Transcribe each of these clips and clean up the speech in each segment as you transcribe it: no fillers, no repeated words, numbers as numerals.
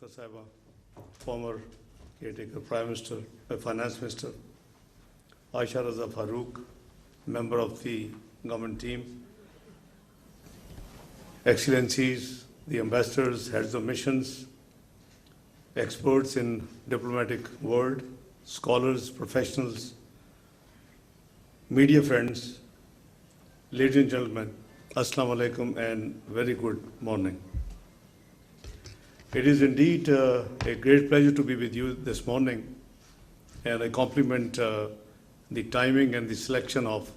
Dr. Saiba, former caretaker Prime Minister, Finance Minister, Aisha Raza Farooq, member of the government team, Excellencies, the ambassadors, heads of missions, experts in diplomatic world, scholars, professionals, media friends, ladies and gentlemen, Assalamu alaikum and very good morning. It is indeed a great pleasure to be with you this morning, and I compliment the timing and the selection of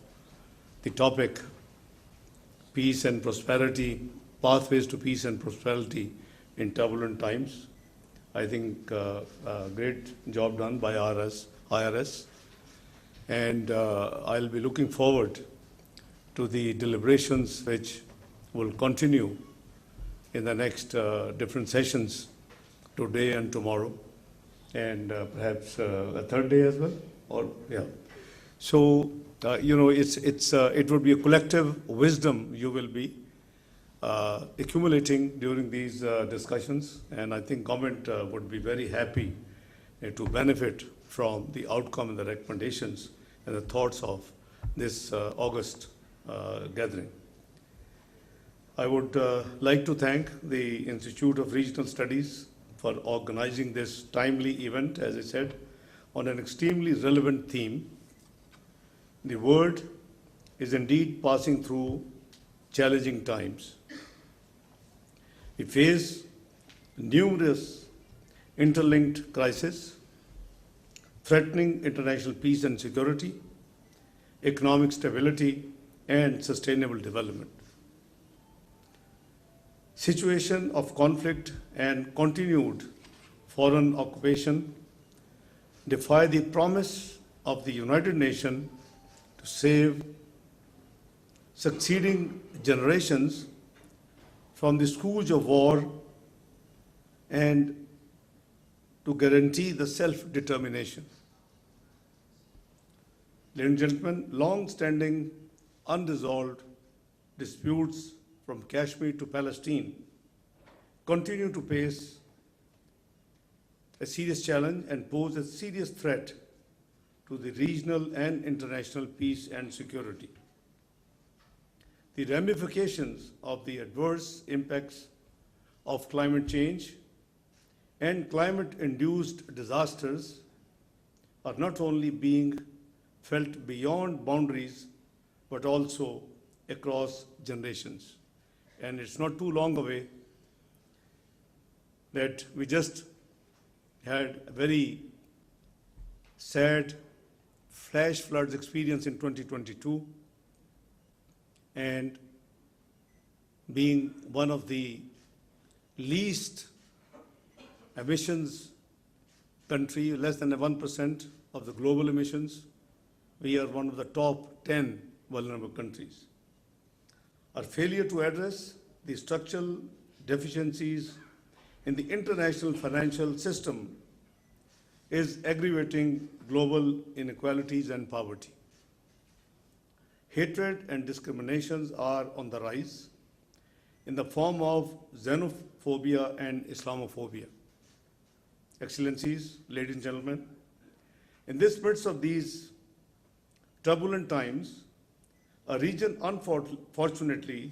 the topic, peace and prosperity, pathways to peace and prosperity in turbulent times. I think a great job done by IRS, and I'll be looking forward to the deliberations which will continue in the next different sessions today and tomorrow, and perhaps a third day as well. So it would be a collective wisdom you will be accumulating during these discussions, and I think government would be very happy to benefit from the outcome and the recommendations and the thoughts of this August gathering. I would like to thank the Institute of Regional Studies for organizing this timely event, as I said, on an extremely relevant theme. The world is indeed passing through challenging times. We face numerous interlinked crises, threatening international peace and security, economic stability, and sustainable development. Situation of conflict and continued foreign occupation defy the promise of the United Nations to save succeeding generations from the scourge of war and to guarantee the self-determination. Ladies and gentlemen, long-standing unresolved disputes from Kashmir to Palestine continue to face a serious challenge and pose a serious threat to the regional and international peace and security. The ramifications of the adverse impacts of climate change and climate-induced disasters are not only being felt beyond boundaries, but also across generations. And it's not too long away that we just had a very sad flash floods experience in 2022, and being one of the least emissions country, less than 1% of the global emissions, we are one of the top 10 vulnerable countries. Our failure to address the structural deficiencies in the international financial system is aggravating global inequalities and poverty. Hatred and discriminations are on the rise in the form of xenophobia and Islamophobia. Excellencies, ladies and gentlemen, in this midst of these turbulent times, a region, unfortunately,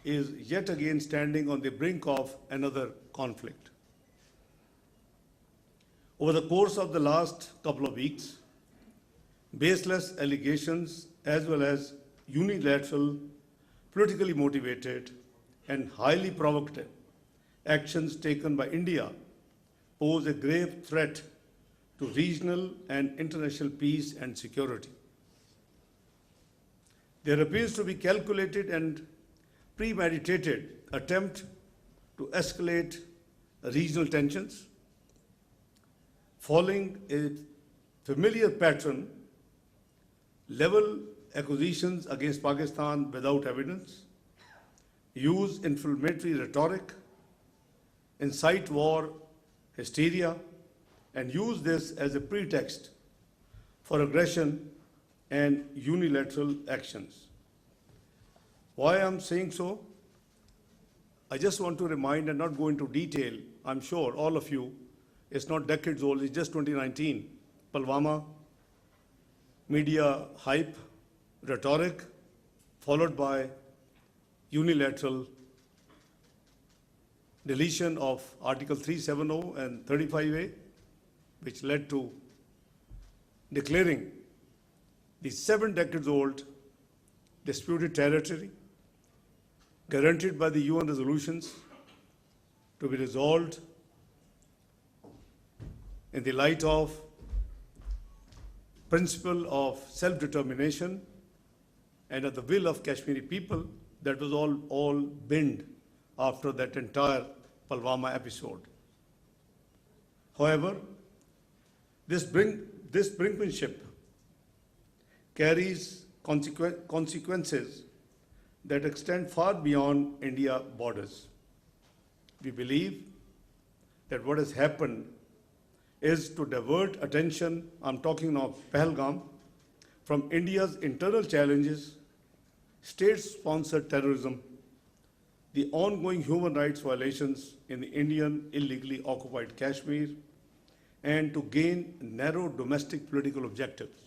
is yet again standing on the brink of another conflict. Over the course of the last couple of weeks, baseless allegations as well as unilateral, politically motivated, and highly provocative actions taken by India pose a grave threat to regional and international peace and security. There appears to be calculated and premeditated attempt to escalate regional tensions, following a familiar pattern: level accusations against Pakistan without evidence, use inflammatory rhetoric, incite war, hysteria, and use this as a pretext for aggression and unilateral actions. Why I'm saying so? I just want to remind and not go into detail, I'm sure all of you, it's not decades old, it's just 2019. Pulwama, media hype, rhetoric, followed by unilateral deletion of Article 370 and 35A, which led to declaring the 7 decades old disputed territory, guaranteed by the UN resolutions, to be resolved in the light of principle of self-determination and of the will of Kashmiri people. That was all binned after that entire Pulwama episode. However, this brinkmanship carries consequences that extend far beyond India borders. We believe that what has happened is to divert attention, I'm talking now of Pahalgam, from India's internal challenges, state-sponsored terrorism, the ongoing human rights violations in the Indian illegally occupied Kashmir, and to gain narrow domestic political objectives.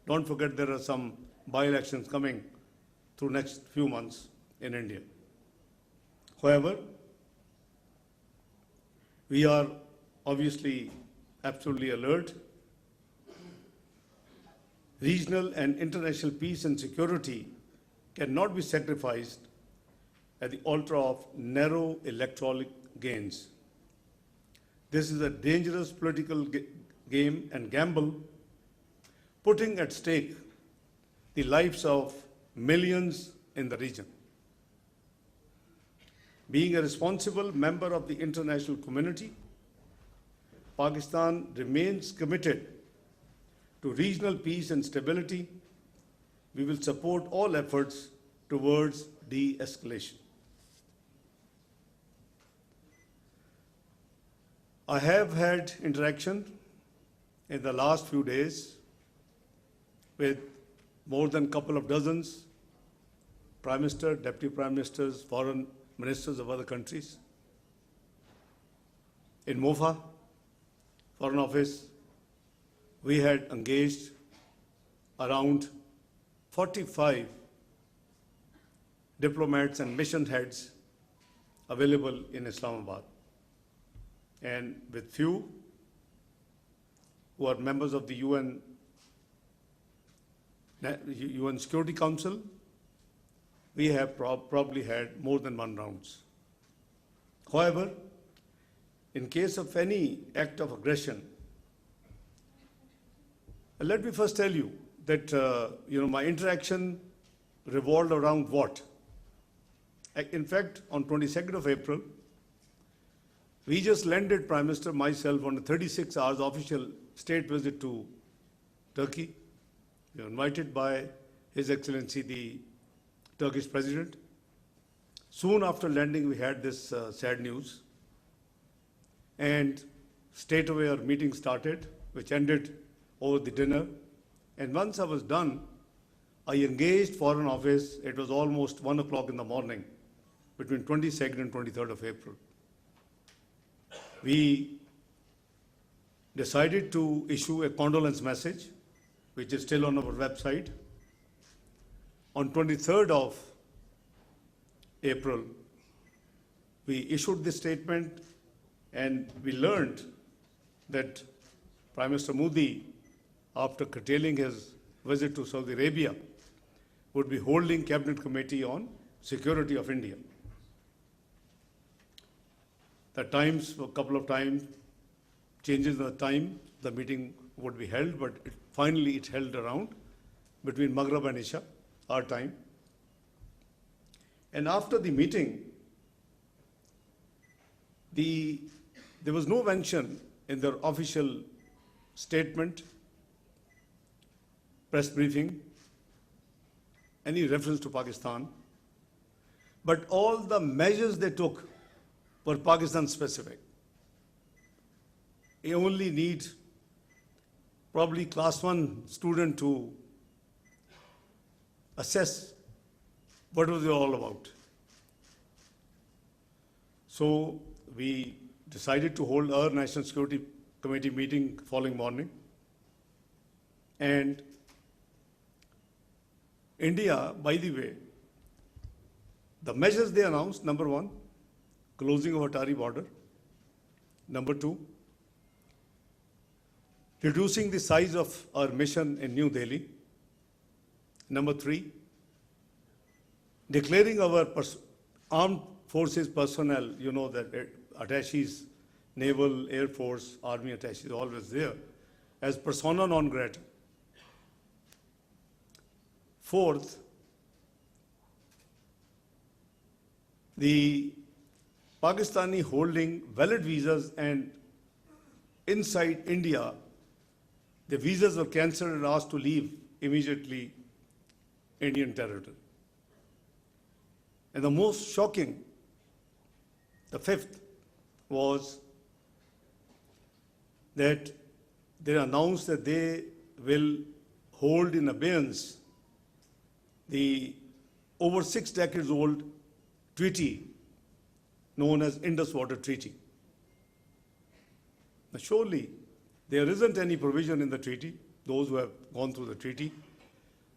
Don't forget there are some by-elections coming through next few months in India. However, we are obviously absolutely alert. Regional and international peace and security cannot be sacrificed at the altar of narrow electoral gains. This is a dangerous political game and gamble, putting at stake the lives of millions in the region. Being a responsible member of the international community, Pakistan remains committed to regional peace and stability. We will support all efforts towards de-escalation. I have had interaction in the last few days with more than a couple of dozens, Prime Minister, Deputy Prime Ministers, foreign ministers of other countries. In MOFA, Foreign Office, we had engaged around 45 diplomats and mission heads available in Islamabad, and with few who are members of the UN Security Council, we have probably had more than one rounds. However, in case of any act of aggression, let me first tell you that my interaction revolved around what? In fact, on 22nd of April, we just landed, Prime Minister, myself, on a 36 hours official state visit to Turkey. We were invited by His Excellency the Turkish President. Soon after landing, we had this sad news. And straight away our meeting started, which ended over the dinner. And once I was done, I engaged Foreign Office. It was almost 1 o'clock in the morning, between 22nd and 23rd of April. We decided to issue a condolence message, which is still on our website. On 23rd of April, we issued this statement, and we learned that Prime Minister Modi, after curtailing his visit to Saudi Arabia, would be holding Cabinet Committee on Security of India. The times, a couple of times, changes in the time the meeting would be held, but finally it held around between Maghrib and Isha, our time. And after the meeting, there was no mention in their official statement, press briefing, any reference to Pakistan, but all the measures they took were Pakistan specific. You only need probably class 1 student to assess what was it all about. So we decided to hold our National Security Committee meeting following morning. And India, by the way, the measures they announced, number one, closing of Atari border. Number two, reducing the size of our mission in New Delhi. Number three, declaring our armed forces personnel, you know that attaches, naval, air force, army attaches, always there, as persona non grata. Fourth, the Pakistani holding valid visas and inside India, the visas were cancelled and asked to leave immediately Indian territory. And the most shocking, the fifth, was that they announced that they will hold in abeyance the over 6 decades old treaty known as Indus Water Treaty. Now, surely there isn't any provision in the treaty, those who have gone through the treaty.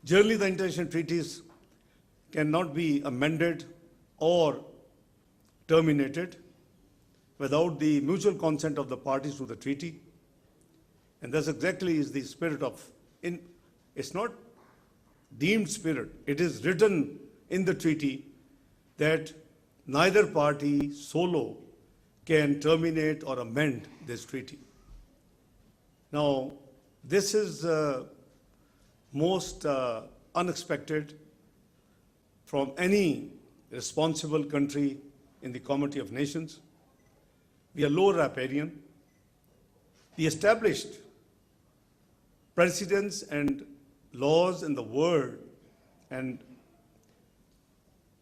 Generally, the international treaties cannot be amended or terminated without the mutual consent of the parties to the treaty. And that's exactly is the spirit of, it's not deemed spirit, it is written in the treaty that neither party solo can terminate or amend this treaty. Now, this is most unexpected from any responsible country in the Community of Nations. We are low riparian. The established precedents and laws in the world and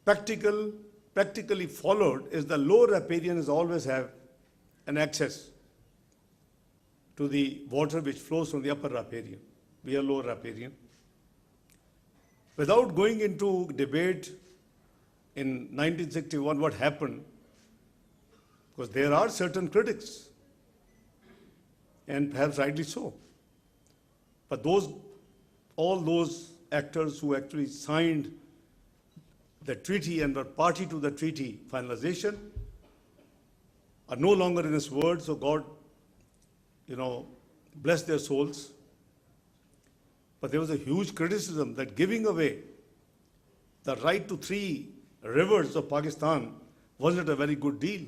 practically followed is the low riparians always have an access to the water which flows from the upper riparian. We are low riparian. Without going into debate in 1961 what happened, because there are certain critics, and perhaps rightly so. But all those actors who actually signed the treaty and were party to the treaty finalization are no longer in this world, so God, bless their souls. But there was a huge criticism that giving away the right to 3 rivers of Pakistan wasn't a very good deal.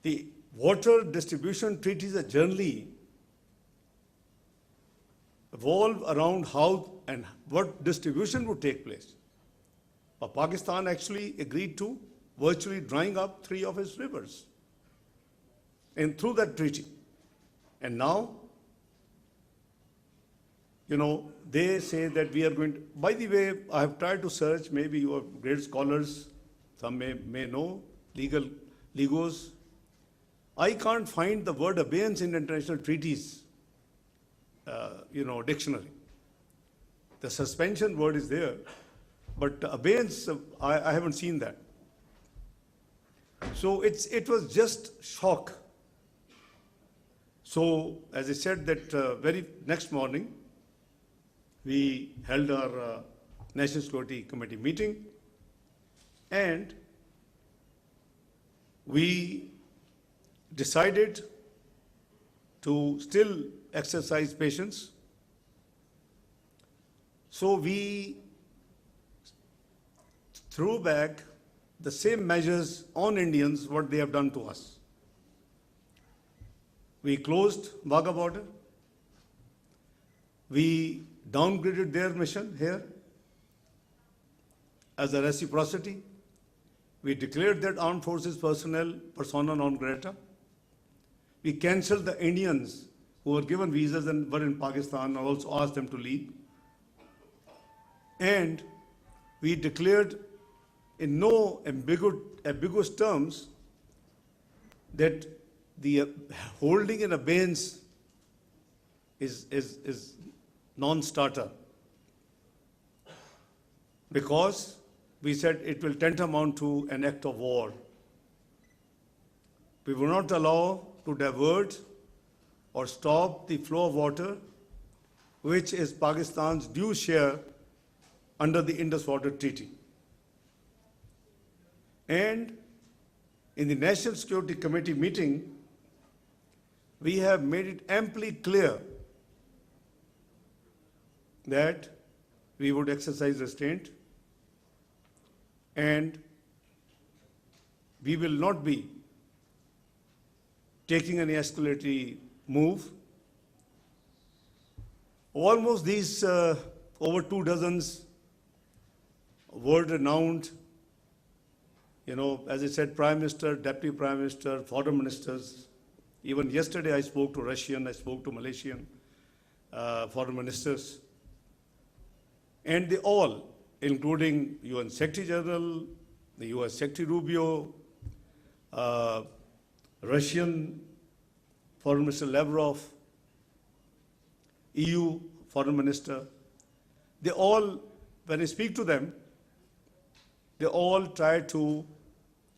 The water distribution treaties are generally evolve around how and what distribution would take place. But Pakistan actually agreed to virtually drying up 3 of its rivers and through that treaty. And now, they say that we are going to, by the way, I have tried to search, maybe you are great scholars, some may know, legos. I can't find the word abeyance in international treaties, dictionary. The suspension word is there, but abeyance, I haven't seen that. So it was just shock. So, as I said, that very next morning, we held our National Security Committee meeting, and we decided to still exercise patience. So we threw back the same measures on Indians what they have done to us. We closed Wagah border. We downgraded their mission here as a reciprocity. We declared that armed forces personnel persona non grata. We cancelled the Indians who were given visas and were in Pakistan and also asked them to leave. And we declared in no ambiguous terms that the holding in abeyance is non-starter, because we said it will tantamount to an act of war We will not allow to divert or stop the flow of water, which is Pakistan's due share under the Indus Water Treaty. And in the National Security Committee meeting, we have made it amply clear that we would exercise restraint and we will not be taking any escalatory move. Almost these over 2 dozens world-renowned, as I said, Prime Minister, Deputy Prime Minister, foreign ministers. Even yesterday I spoke to Russian, I spoke to Malaysian foreign ministers. And they all, including UN Secretary General, the US Secretary Rubio, Russian Foreign Minister Lavrov, EU Foreign Minister, they all, when I speak to them, they all try to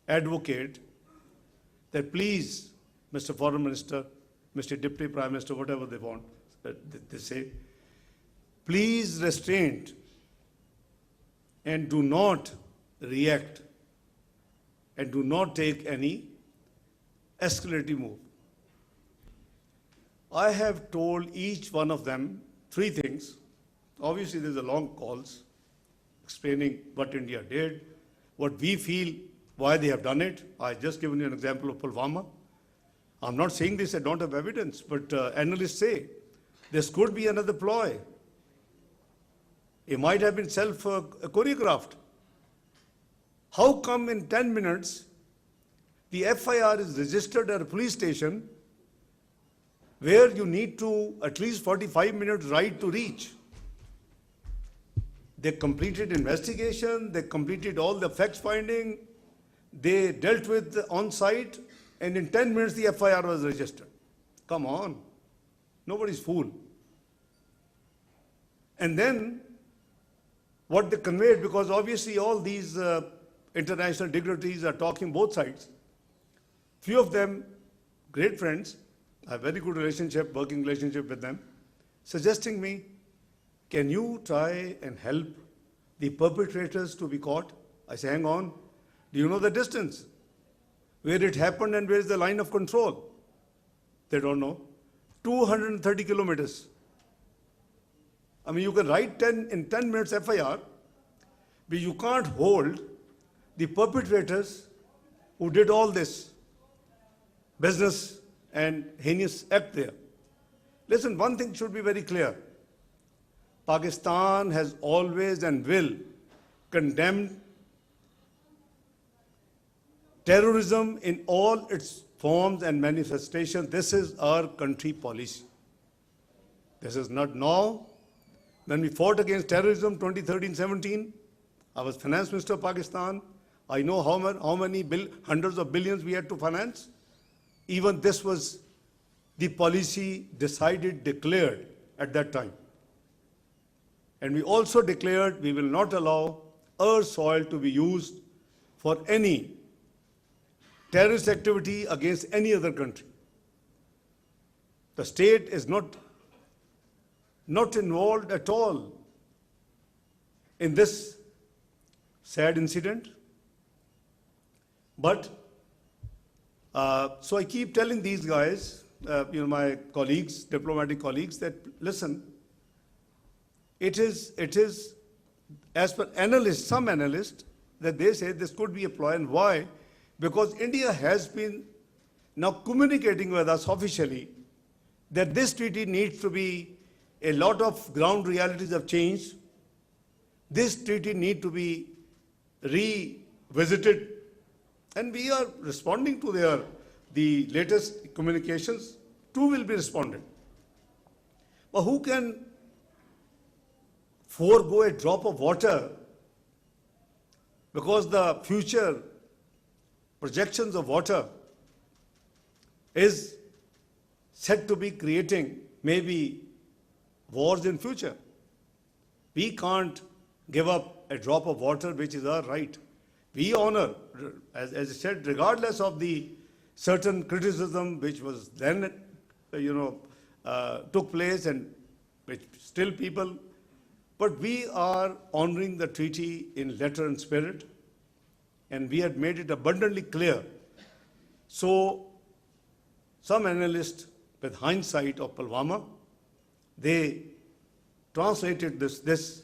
advocate that please, Mr. Foreign Minister, Mr. Deputy Prime Minister, whatever they want, they say, please restrain and do not react and do not take any escalating move. I have told each one of them 3 things. Obviously, there's a long calls explaining what India did, what we feel, why they have done it. I just given you an example of Pulwama. I'm not saying this, I don't have evidence, but analysts say this could be another ploy. It might have been self-choreographed. How come in 10 minutes the FIR is registered at a police station where you need to at least 45 minutes ride to reach? They completed investigation, they completed all the facts finding, they dealt with on-site, and in 10 minutes the FIR was registered. Come on, nobody's fool. And then what they conveyed, because obviously all these international dignitaries are talking both sides. Few of them, great friends, I have very good relationship, working relationship with them, suggesting me, can you try and help the perpetrators to be caught? I say, hang on, do you know the distance? Where it happened and where is the line of control? They don't know. 230 kilometers. I mean, you can write in 10 minutes FIR, but you can't hold the perpetrators who did all this business and heinous act there. Listen, one thing should be very clear. Pakistan has always and will condemn terrorism in all its forms and manifestations. This is our country policy. This is not now. When we fought against terrorism 2013-17, I was finance minister of Pakistan. I know how many hundreds of billions we had to finance. Even this was the policy decided, declared at that time. And we also declared we will not allow our soil to be used for any terrorist activity against any other country. The state is not involved at all in this sad incident. But, so I keep telling these guys, my colleagues, diplomatic colleagues, that listen, it is as per analysts, some analysts, that they say this could be a ploy. And why? Because India has been now communicating with us officially that this treaty needs to be, a lot of ground realities have changed. This treaty needs to be revisited. And we are responding to the latest communications. 2 will be responded. But who can forego a drop of water because the future projections of water is said to be creating maybe wars in future? We can't give up a drop of water, which is our right. We honor, as I said, regardless of the certain criticism which was then, took place and which still people, but we are honoring the treaty in letter and spirit, and we had made it abundantly clear. So some analysts, with hindsight of Pulwama, they translated this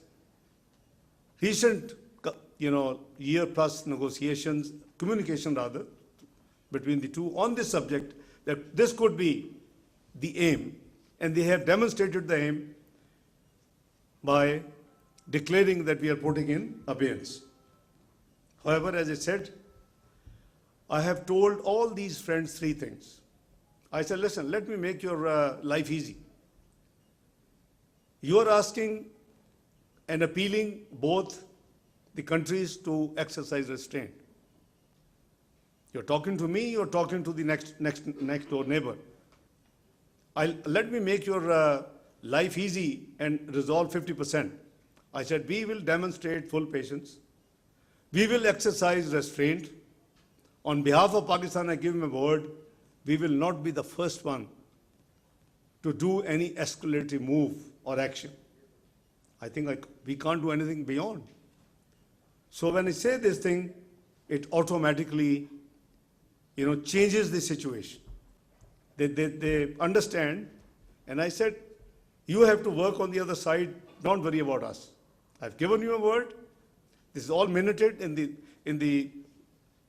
recent, year plus negotiations, communication rather, between the two on this subject, that this could be the aim, and they have demonstrated the aim by declaring that we are putting in abeyance. However, as I said, I have told all these friends three things. I said, listen, let me make your life easy. You are asking and appealing both the countries to exercise restraint. You're talking to me, you're talking to the next door neighbor. Let me make your life easy and resolve 50%. I said, we will demonstrate full patience. We will exercise restraint. On behalf of Pakistan, I give him a word, we will not be the first one to do any escalatory move or action. I think we can't do anything beyond. So when I say this thing, it automatically, changes the situation. They understand, and I said, you have to work on the other side, don't worry about us. I've given you a word. This is all minuted in the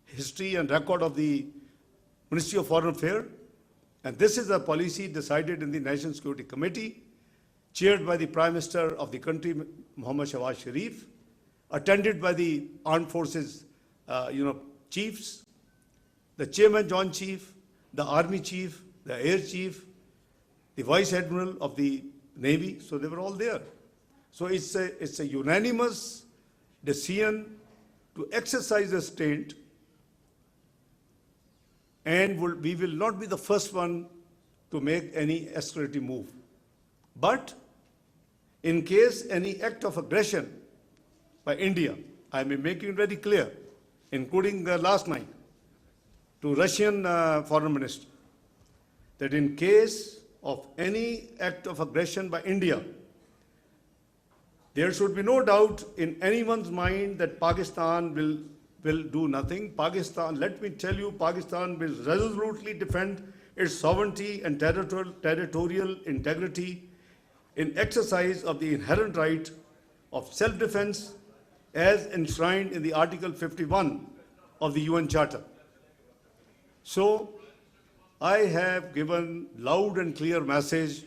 history and record of the Ministry of Foreign Affairs, and this is a policy decided in the National Security Committee, chaired by the Prime Minister of the country, Muhammad Shahbaz Sharif, attended by the Armed Forces, chiefs, the Chairman Joint Chief, the Army Chief, the Air Chief, the Vice Admiral of the Navy, so they were all there. So it's a unanimous decision to exercise restraint, and we will not be the first one to make any escalating move. But in case any act of aggression by India, I am making it very clear, including last night, to Russian Foreign Minister, that in case of any act of aggression by India, there should be no doubt in anyone's mind that Pakistan will do nothing. Pakistan, let me tell you, Pakistan will resolutely defend its sovereignty and territorial integrity in exercise of the inherent right of self-defense as enshrined in the Article 51 of the UN Charter. So, I have given loud and clear message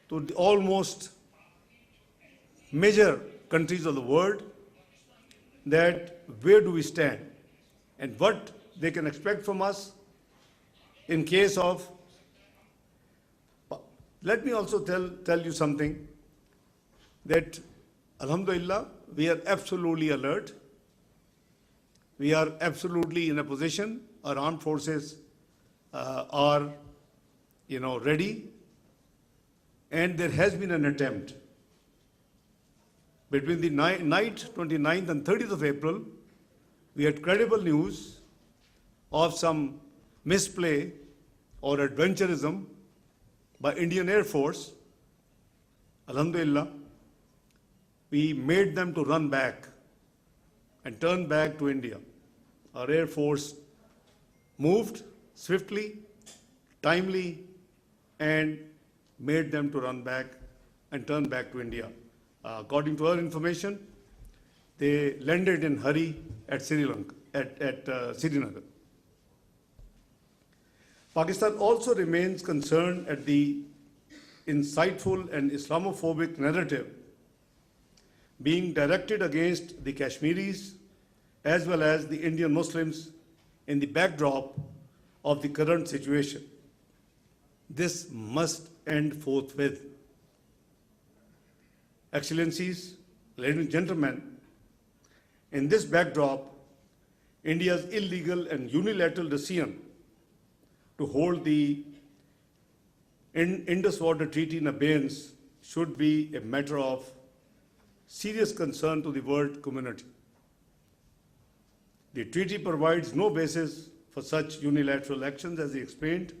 to the almost major countries of the world that where do we stand and what they can expect from us in case of. Let me also tell you something, that Alhamdulillah, we are absolutely alert. We are absolutely in a position. Our armed forces are, ready. And there has been an attempt. Between the night 29th and 30th of April, we had credible news of some misplay or adventurism by Indian Air Force. Alhamdulillah, we made them to run back and turn back to India. Our Air Force moved swiftly, timely, and made them to run back and turn back to India. According to our information, they landed in hurry at Sri Lanka, at Srinagar. Pakistan also remains concerned at the insightful and Islamophobic narrative being directed against the Kashmiris as well as the Indian Muslims in the backdrop of the current situation. This must end forthwith. Excellencies, ladies and gentlemen, in this backdrop, India's illegal and unilateral decision to hold the Indus Water Treaty in abeyance should be a matter of serious concern to the world community. The treaty provides no basis for such unilateral actions. As he explained,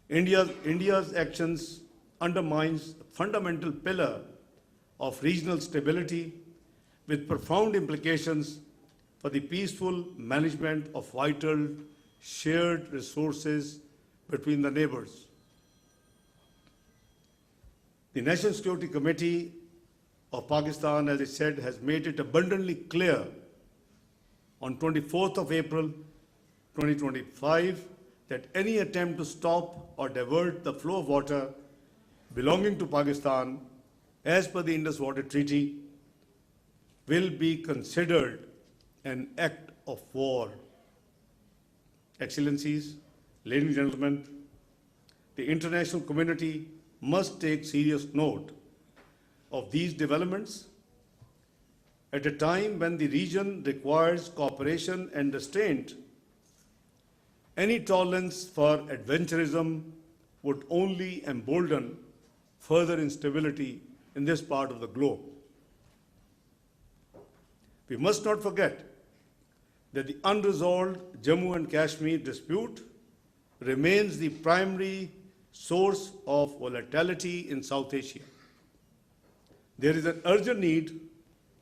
India's actions undermines the fundamental pillar of regional stability with profound implications for the peaceful management of vital shared resources between the neighbors. The National Security Committee of Pakistan, as I said, has made it abundantly clear on 24th of April 2025 that any attempt to stop or divert the flow of water belonging to Pakistan as per the Indus Water Treaty will be considered an act of war. Excellencies, ladies and gentlemen, the international community must take serious note of these developments at a time when the region requires cooperation and restraint. Any tolerance for adventurism would only embolden further instability in this part of the globe. We must not forget that the unresolved Jammu and Kashmir dispute remains the primary source of volatility in South Asia. There is an urgent need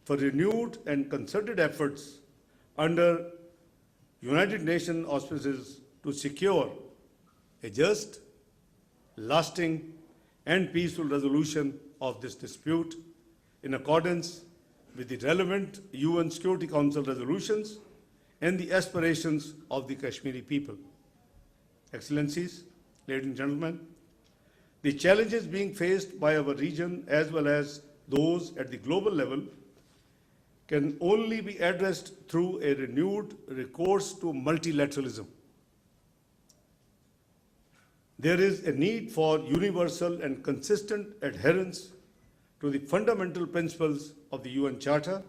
for renewed and concerted efforts under United Nations auspices to secure a just, lasting, and peaceful resolution of this dispute in accordance with the relevant UN Security Council resolutions and the aspirations of the Kashmiri people. Excellencies, ladies and gentlemen, the challenges being faced by our region as well as those at the global level can only be addressed through a renewed recourse to multilateralism. There is a need for universal and consistent adherence to the fundamental principles of the UN Charter,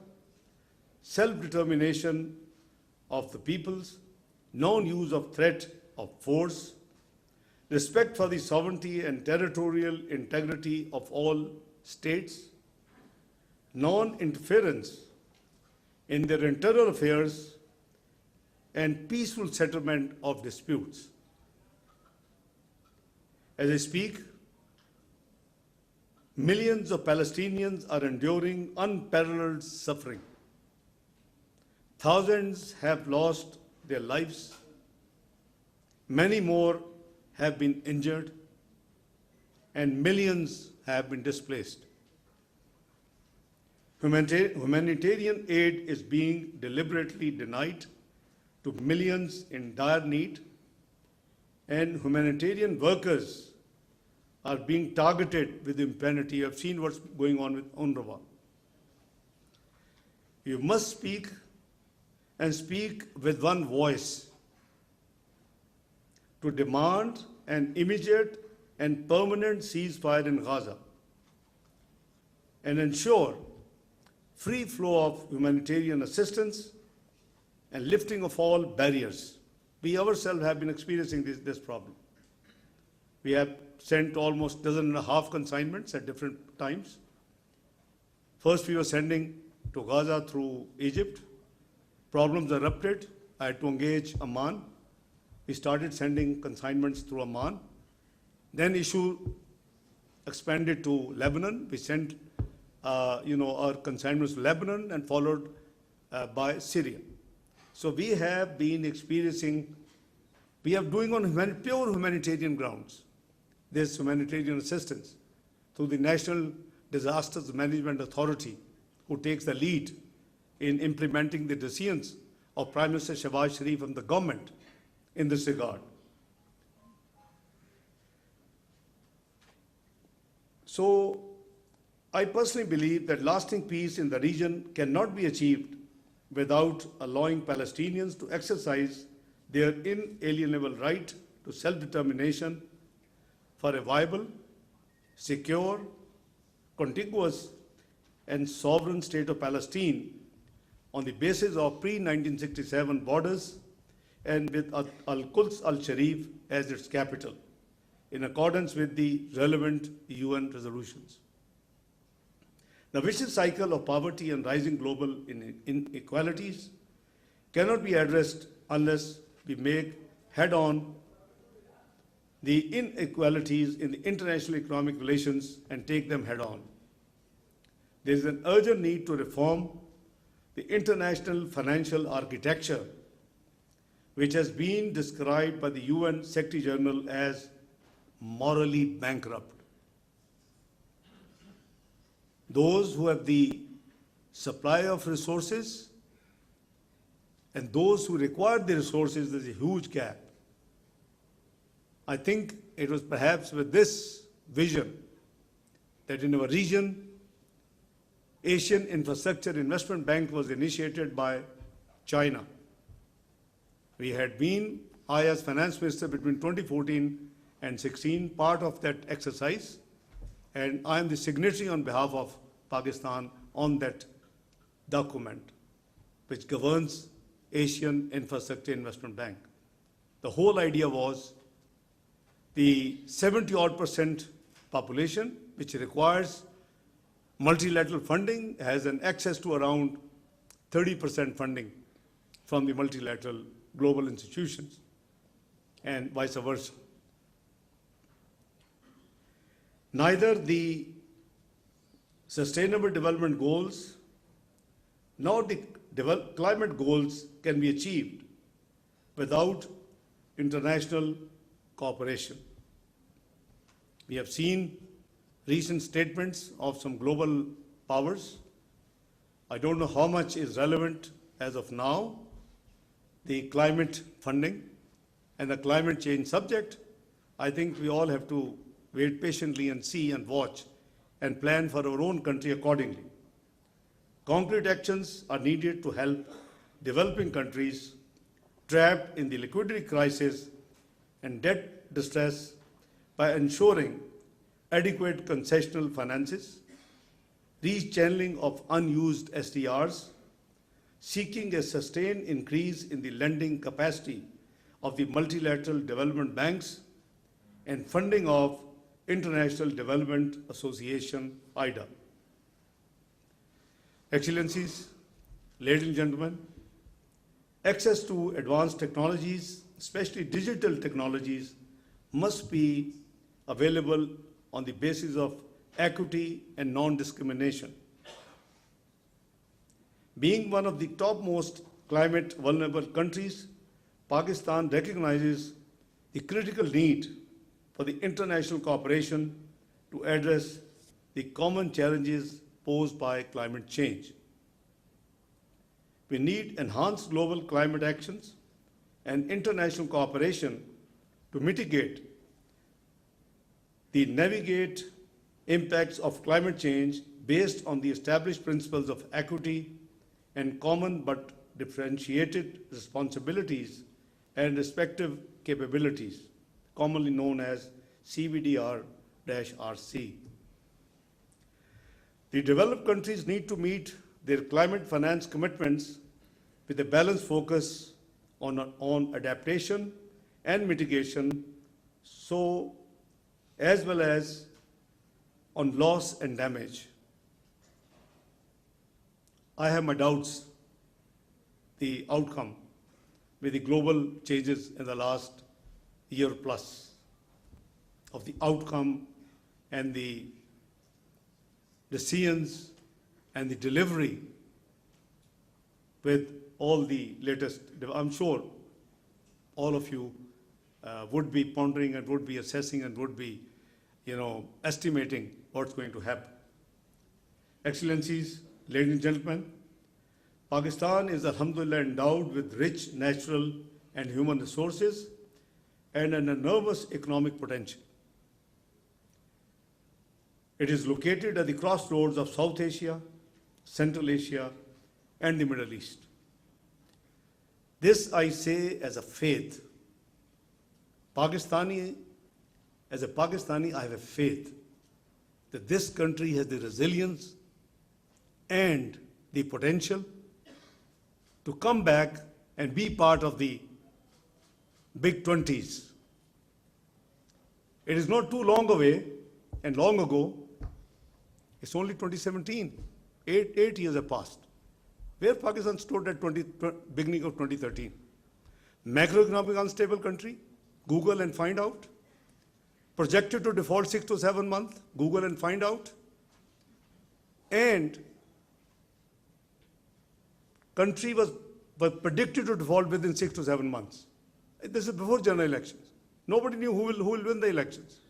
self-determination of the peoples, non-use of threat of force, respect for the sovereignty and territorial integrity of all states, non-interference in their internal affairs, and peaceful settlement of disputes. As I speak, millions of Palestinians are enduring unparalleled suffering. Thousands have lost their lives. Many more have been injured, and millions have been displaced. Humanitarian aid is being deliberately denied to millions in dire need, and humanitarian workers are being targeted with impunity. You have seen what's going on with UNRWA. You must speak and speak with one voice to demand an immediate and permanent ceasefire in Gaza and ensure free flow of humanitarian assistance and lifting of all barriers. We ourselves have been experiencing this problem. We have sent almost a dozen and a half consignments at different times. First, we were sending to Gaza through Egypt. Problems erupted. I had to engage Amman. We started sending consignments through Amman. Then issue expanded to Lebanon. We sent our consignments to Lebanon and followed by Syria. So we have been experiencing, we are doing on pure humanitarian grounds this humanitarian assistance through the National Disasters Management Authority, who takes the lead in implementing the decisions of Prime Minister Shehbaz Sharif and the government in this regard. So I personally believe that lasting peace in the region cannot be achieved without allowing Palestinians to exercise their inalienable right to self-determination for a viable, secure, contiguous, and sovereign state of Palestine on the basis of pre-1967 borders and with Al-Quds al-Sharif as its capital, in accordance with the relevant UN resolutions. The vicious cycle of poverty and rising global inequalities cannot be addressed unless we make head-on the inequalities in the international economic relations and take them head-on. There is an urgent need to reform the international financial architecture, which has been described by the UN Secretary General as morally bankrupt. Those who have the supply of resources and those who require the resources, there's a huge gap. I think it was perhaps with this vision that in our region, Asian Infrastructure Investment Bank was initiated by China. We had been, I as finance minister between 2014 and 16, part of that exercise, and I am the signatory on behalf of Pakistan on that document, which governs Asian Infrastructure Investment Bank. The whole idea was the 70-odd% population, which requires multilateral funding, has an access to around 30% funding from the multilateral global institutions, and vice versa. Neither the Sustainable Development Goals nor the climate goals can be achieved without international cooperation. We have seen recent statements of some global powers. I don't know how much is relevant as of now, the climate funding and the climate change subject. I think we all have to wait patiently and see and watch and plan for our own country accordingly. Concrete actions are needed to help developing countries trapped in the liquidity crisis and debt distress by ensuring adequate concessional finances, rechanneling of unused SDRs, seeking a sustained increase in the lending capacity of the multilateral development banks, and funding of International Development Association, IDA. Excellencies, ladies and gentlemen, access to advanced technologies, especially digital technologies, must be available on the basis of equity and non-discrimination. Being one of the topmost climate vulnerable countries, Pakistan recognizes the critical need for the international cooperation to address the common challenges posed by climate change. We need enhanced global climate actions and international cooperation to mitigate the navigate impacts of climate change based on the established principles of equity and common but differentiated responsibilities and respective capabilities, commonly known as CBDR-RC. The developed countries need to meet their climate finance commitments with a balanced focus on adaptation and mitigation, so as well as on loss and damage. I have my doubts the outcome with the global changes in the last year plus of the outcome and the decisions and the delivery with all the latest. I'm sure all of you would be pondering and would be assessing and would be, estimating what's going to happen. Excellencies, ladies and gentlemen, Pakistan is alhamdulillah endowed with rich natural and human resources and an enormous economic potential. It is located at the crossroads of South Asia, Central Asia, and the Middle East. This I say as a faith. As a Pakistani, I have a faith that this country has the resilience and the potential to come back and be part of the big 20s. It is not too long away and long ago. It's only 2017. Eight years have passed. Where Pakistan stood at beginning of 2013. Macroeconomic unstable country, Google and find out. Projected to default 6 to 7 months, Google and find out. And country was predicted to default within 6 to 7 months. This is before general elections. Nobody knew who will win the elections.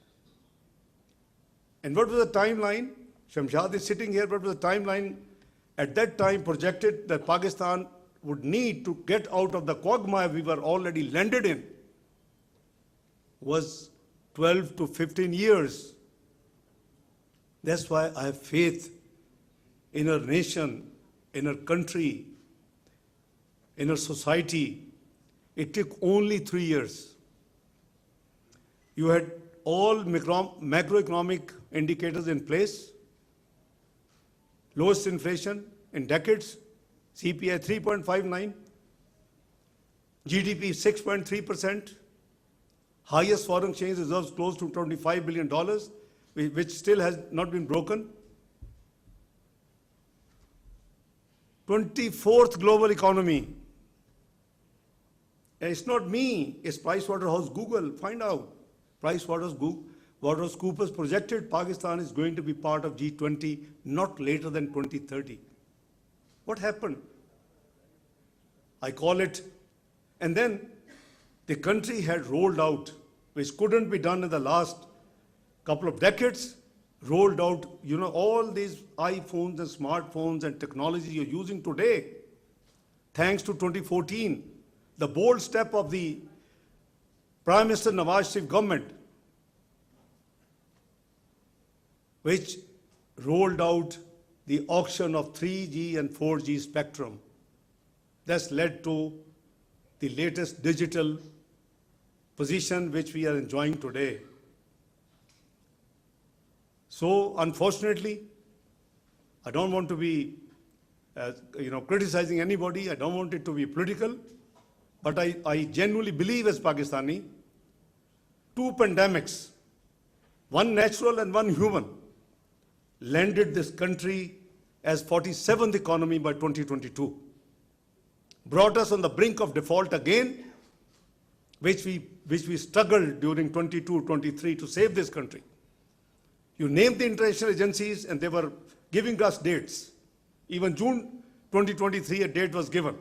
And what was the timeline? Shamshad is sitting here. What was the timeline? At that time projected that Pakistan would need to get out of the quagmire we were already landed in was 12 to 15 years. That's why I have faith in our nation, in our country, in our society. It took only 3 years. You had all macroeconomic indicators in place, lowest inflation in decades, CPI 3.59, GDP 6.3%, highest foreign exchange reserves close to $25 billion, which still has not been broken. 24th global economy. And it's not me, it's PricewaterhouseCoopers. Find out. PricewaterhouseCoopers projected Pakistan is going to be part of G20 not later than 2030. What happened? I call it, and then the country had rolled out, which couldn't be done in the last couple of decades, rolled out, all these iPhones and smartphones and technology you're using today, thanks to 2014, the bold step of the Prime Minister Nawaz Sharif government, which rolled out the auction of 3G and 4G spectrum. That's led to the latest digital position which we are enjoying today. So unfortunately, I don't want to be criticizing anybody. I don't want it to be political. But I genuinely believe as Pakistani, 2 pandemics, one natural and one human, landed this country as 47th economy by 2022. Brought us on the brink of default again, which we struggled during 22-23 to save this country. You named the international agencies and they were giving us dates. Even June 2023 a date was given.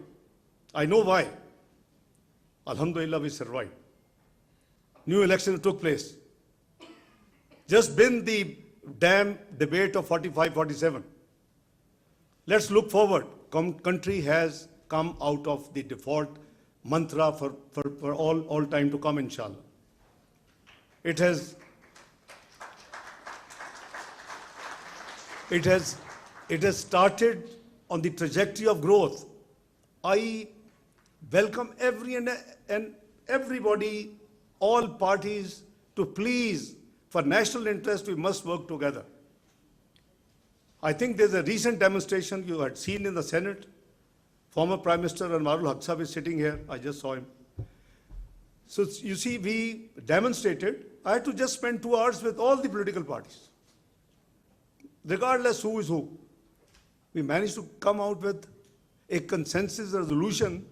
I know why. Alhamdulillah, we survived. New elections took place. Just been the damn debate of 45-47. Let's look forward. Country has come out of the default mantra for all time to come, inshallah. It has started on the trajectory of growth. I welcome everybody, all parties, to please, for national interest, we must work together. I think there's a recent demonstration you had seen in the Senate. Former Prime Minister Anwarul Haq Sahib is sitting here. I just saw him. So you see, we demonstrated. I had to just spend 2 hours with all the political parties, regardless who is who. We managed to come out with a consensus resolution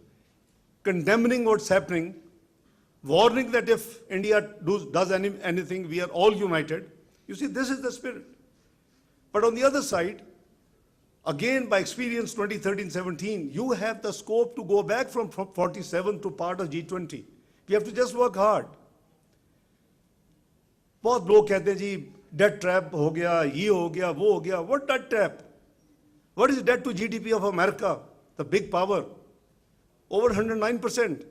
condemning what's happening, warning that if India does anything, we are all united. You see, this is the spirit. But on the other side, again, by experience 2013-17, you have the scope to go back from 47 to part of G20. You have to just work hard. बहुत लोग कहते हैं जी debt trap हो गया, ये हो गया, वो हो गया. What debt trap? What is debt to GDP of America, the big power? Over 109%.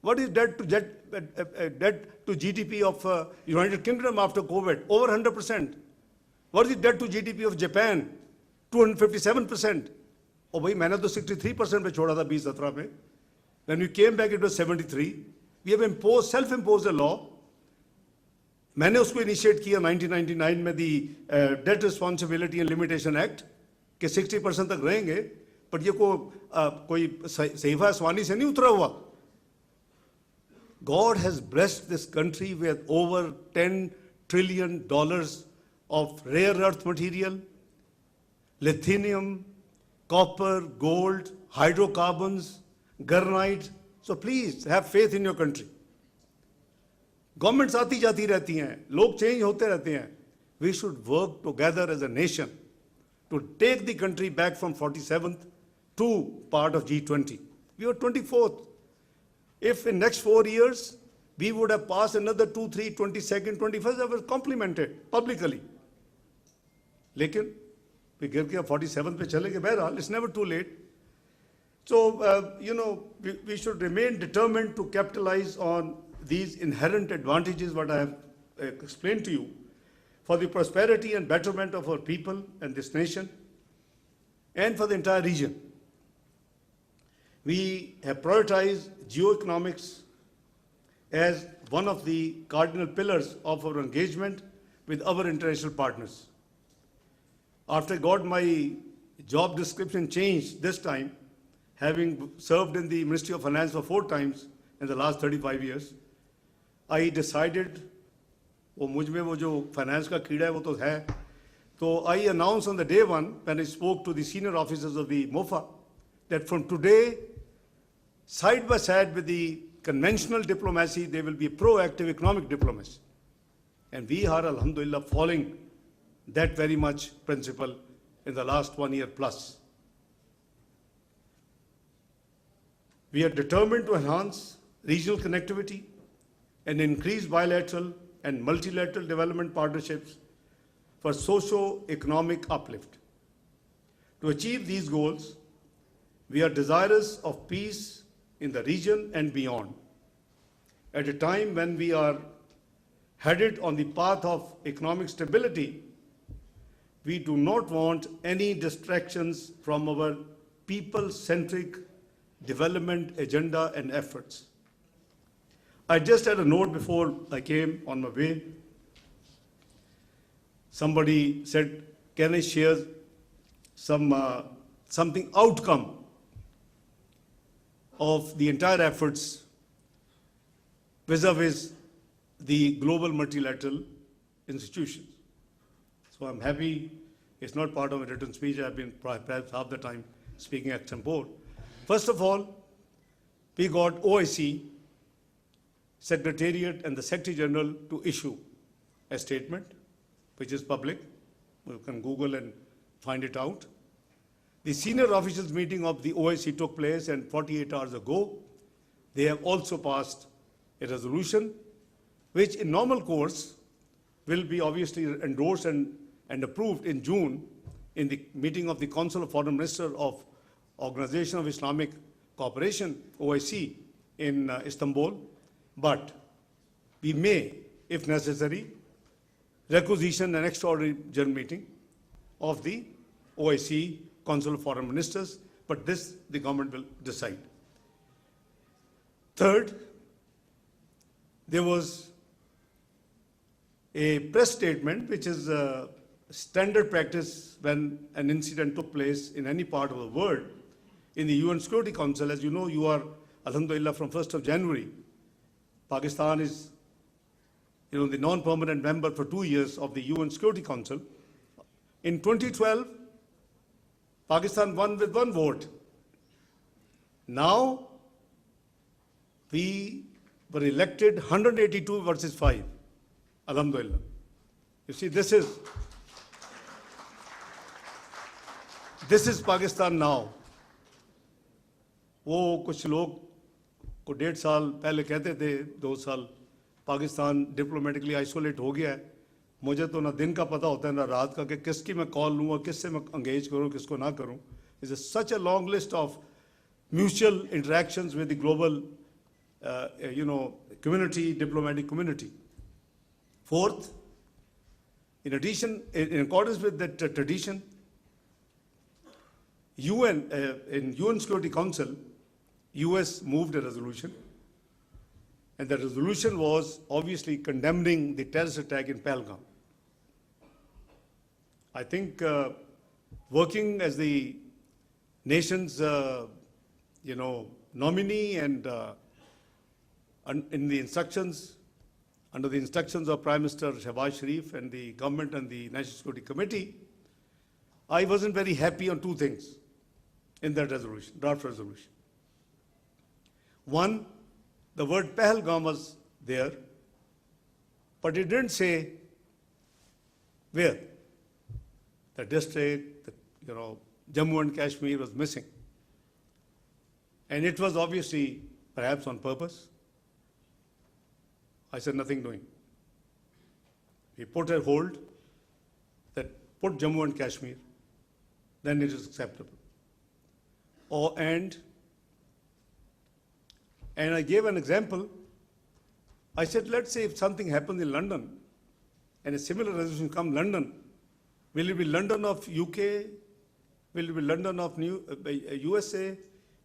What is debt to GDP of United Kingdom after COVID? Over 100%. What is debt to GDP of Japan? 257%. Oh, bhai, मैंने तो 63% पे छोड़ा था 2017 में. When we came back, it was 73. We have self-imposed a law. मैंने उसको initiate किया 1999 में the Debt Responsibility and Limitation Act कि 60% तक रहेंगे, but ये कोई सहीफा आसमानी से नहीं उतरा हुआ. God has blessed this country with over $10 trillion of rare earth material, lithium, copper, gold, hydrocarbons, granite, So please have faith in your country. Governments आती जाती रहती हैं, लोग change होते रहते हैं. We should work together as a nation to take the country back from 47th to part of G20. We were 24th. If in next 4 years we would have passed another 2, 3, 22nd, 21st, I was complimented publicly. लेकिन we गिर के 47th पे चले गए. बहरहाल, it's never too late. So, we should remain determined to capitalize on these inherent advantages, what I have explained to you, for the prosperity and betterment of our people and this nation, and for the entire region. We have prioritized geoeconomics as one of the cardinal pillars of our engagement with our international partners. After I got my job description changed this time, having served in the Ministry of Finance for 4 times in the last 35 years, I decided, वो मुझ में वो जो finance का कीड़ा है वो तो है, तो I announced on the day one when I spoke to the senior officers of the MOFA that from today, side by side with the conventional diplomacy, there will be a proactive economic diplomacy. And we are, alhamdulillah, following that very much principle in the last 1 year plus. We are determined to enhance regional connectivity and increase bilateral and multilateral development partnerships for socio-economic uplift. To achieve these goals, we are desirous of peace in the region and beyond. At a time when we are headed on the path of economic stability, we do not want any distractions from our people-centric development agenda and efforts. I just had a note before I came on my way. Somebody said, can I share something outcome of the entire efforts vis-a-vis the global multilateral institutions? So I'm happy it's not part of a written speech. I've been perhaps half the time speaking at some board. First of all, we got OIC, Secretariat and the Secretary General to issue a statement, which is public. You can Google and find it out. The senior officials meeting of the OIC took place, and 48 hours ago, they have also passed a resolution, which in normal course will be obviously endorsed and approved in June in the meeting of the Council of Foreign Ministers of Organization of Islamic Cooperation, OIC, in Istanbul. But we may, if necessary, requisition an extraordinary general meeting of the OIC, Council of Foreign Ministers, but this the government will decide. Third, there was a press statement, which is a standard practice when an incident took place in any part of the world. In the UN Security Council, as you know, you are, alhamdulillah, from 1st of January, Pakistan is the non-permanent member for 2 years of the UN Security Council. In 2012, Pakistan won with 1 vote. Now, we were elected 182 versus 5. Alhamdulillah. You see, this is Pakistan now. वो कुछ लोग को 1.5 साल पहले कहते थे 2 साल Pakistan diplomatically isolate हो गया है. मुझे तो ना दिन का पता होता है ना रात का कि किसकी मैं कॉल लूँ और किससे मैं engage करूँ, किसको ना करूँ. It's such a long list of mutual interactions with the global community, diplomatic community. Fourth, in addition, in accordance with that tradition, in UN Security Council, US moved a resolution, and the resolution was obviously condemning the terrorist attack in Pahalgam. I think working as the nation's nominee and in the instructions, under the instructions of Prime Minister Shehbaz Sharif and the government and the National Security Committee, I wasn't very happy on 2 things in that resolution, draft resolution. One, the word Pahalgam was there, but it didn't say where. The district, Jammu and Kashmir was missing. And it was obviously perhaps on purpose. I said nothing doing. We put a hold that put Jammu and Kashmir, then it is acceptable. And I gave an example. I said, let's say if something happens in London and a similar resolution comes London, will it be London of UK? Will it be London of USA?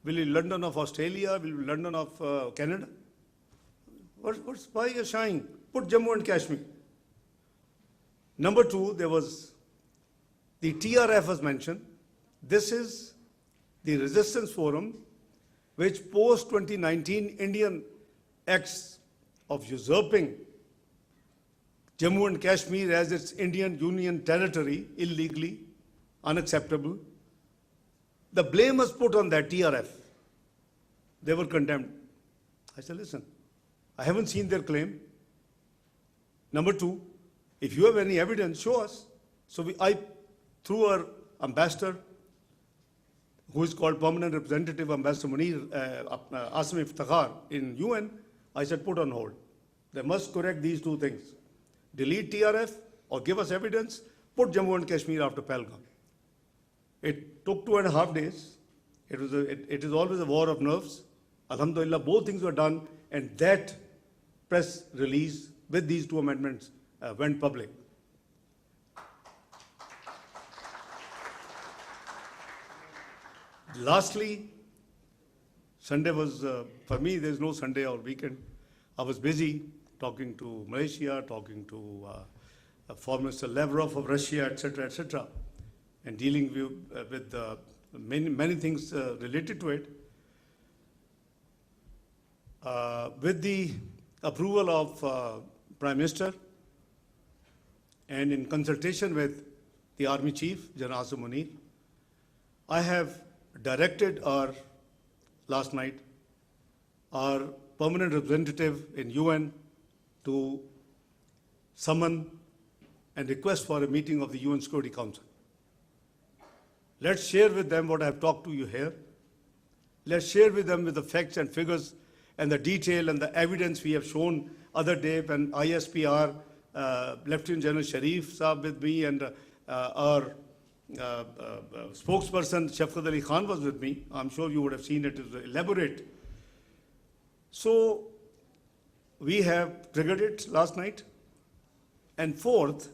Will it be London of Australia? Will it be London of Canada? Why are you shying? Put Jammu and Kashmir. Number two, there was the TRF was mentioned. This is the resistance forum which post-2019 Indian acts of usurping Jammu and Kashmir as its Indian Union territory illegally, unacceptable. The blame was put on that TRF. They were condemned. I said, listen, I haven't seen their claim. Number two, if you have any evidence, show us. So through our ambassador, who is called Permanent Representative Ambassador Munir Asim Iftikhar in UN, I said, put on hold. They must correct these two things. Delete TRF or give us evidence, put Jammu and Kashmir after Pahalgam. It took 2.5 days. It is always a war of nerves. Alhamdulillah, both things were done, and that press release with these two amendments went public. Lastly, Sunday was, for me, there's no Sunday or weekend. I was busy talking to Malaysia, talking to Foreign Minister Lavrov of Russia, etc., and dealing with many things related to it. With the approval of Prime Minister and in consultation with the Army Chief, General Asim Munir, I have directed last night our permanent representative in UN to summon and request for a meeting of the UN Security Council. Let's share with them what I have talked to you here. Let's share with them with the facts and figures and the detail and the evidence we have shown other day when ISPR, Lieutenant General Sharif Saab with me, and our spokesperson Shafqat Ali Khan was with me. I'm sure you would have seen it. It was elaborate. So we have triggered it last night. And fourth,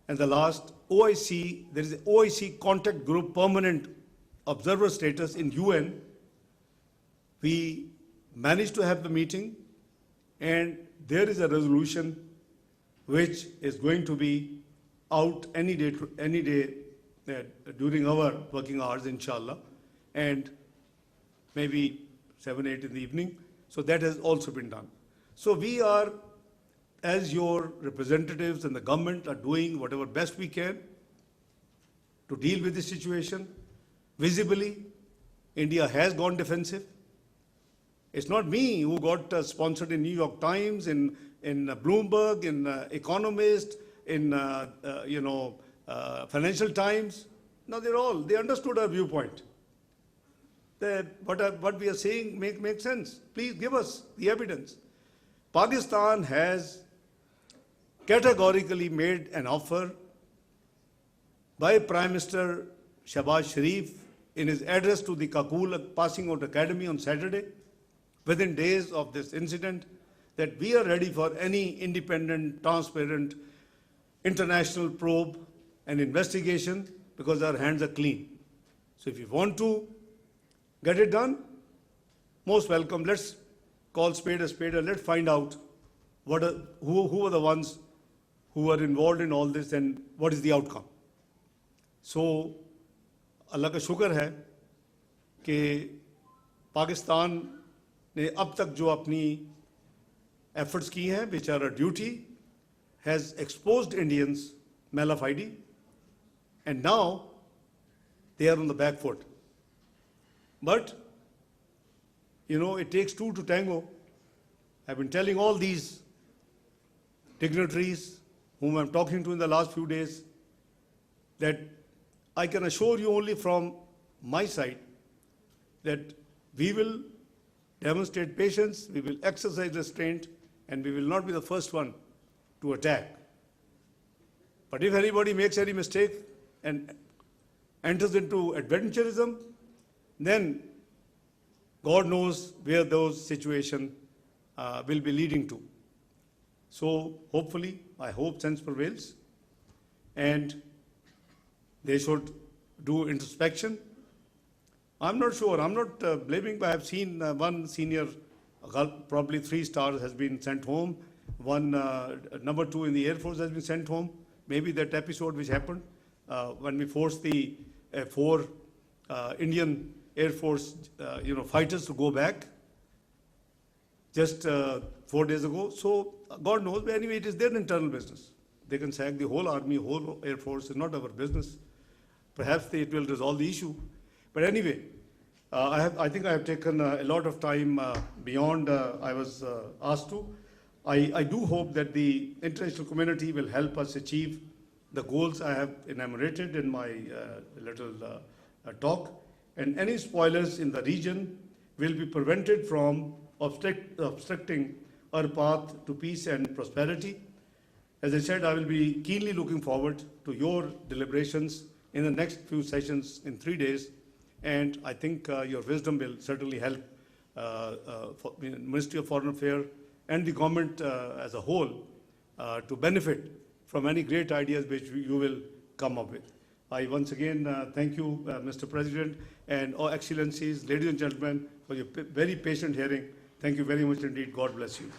and the last, OIC, there is an OIC contact group permanent observer status in UN. We managed to have the meeting, and there is a resolution which is going to be out any day during our working hours, inshallah, and maybe 7, 8 in the evening. So that has also been done. So we are, as your representatives and the government, are doing whatever best we can to deal with the situation. Visibly, India has gone defensive. It's not me who got sponsored in New York Times, in Bloomberg, in Economist, in Financial Times. No, they understood our viewpoint. What we are saying makes sense. Please give us the evidence. Pakistan has categorically made an offer by Prime Minister Shahbaz Sharif in his address to the Kakul Passing Out Academy on Saturday, within days of this incident, that we are ready for any independent, transparent, international probe and investigation because our hands are clean. So if you want to get it done, most welcome. Let's call spade a spade and let's find out who are the ones who are involved in all this and what is the outcome. So Allah का शुक्र है कि पाकिस्तान ने अब तक जो अपनी efforts की हैं, which are a duty, has exposed Indians malafide, and now they are on the back foot. But it takes two to tango. I've been telling all these dignitaries whom I'm talking to in the last few days that I can assure you only from my side that we will demonstrate patience, we will exercise restraint, and we will not be the first one to attack. But if anybody makes any mistake and enters into adventurism, then God knows where those situations will be leading to. So hopefully, I hope sense prevails, and they should do introspection. I'm not sure, I'm not blaming, but I've seen one senior, probably 3 stars, has been sent home. One number 2 in the Air Force has been sent home. Maybe that episode which happened when we forced the 4 Indian Air Force fighters to go back just 4 days ago. So God knows, but anyway, it is their internal business. They can sack the whole army, whole Air Force, it's not our business. Perhaps it will resolve the issue. But anyway, I think I have taken a lot of time beyond I was asked to. I do hope that the international community will help us achieve the goals I have enumerated in my little talk. And any spoilers in the region will be prevented from obstructing our path to peace and prosperity. As I said, I will be keenly looking forward to your deliberations in the next few sessions in 3 days. And I think your wisdom will certainly help Ministry of Foreign Affairs and the government as a whole to benefit from any great ideas which you will come up with. I once again thank you, Mr. President, and all excellencies, ladies and gentlemen, for your very patient hearing. Thank you very much indeed. God bless you.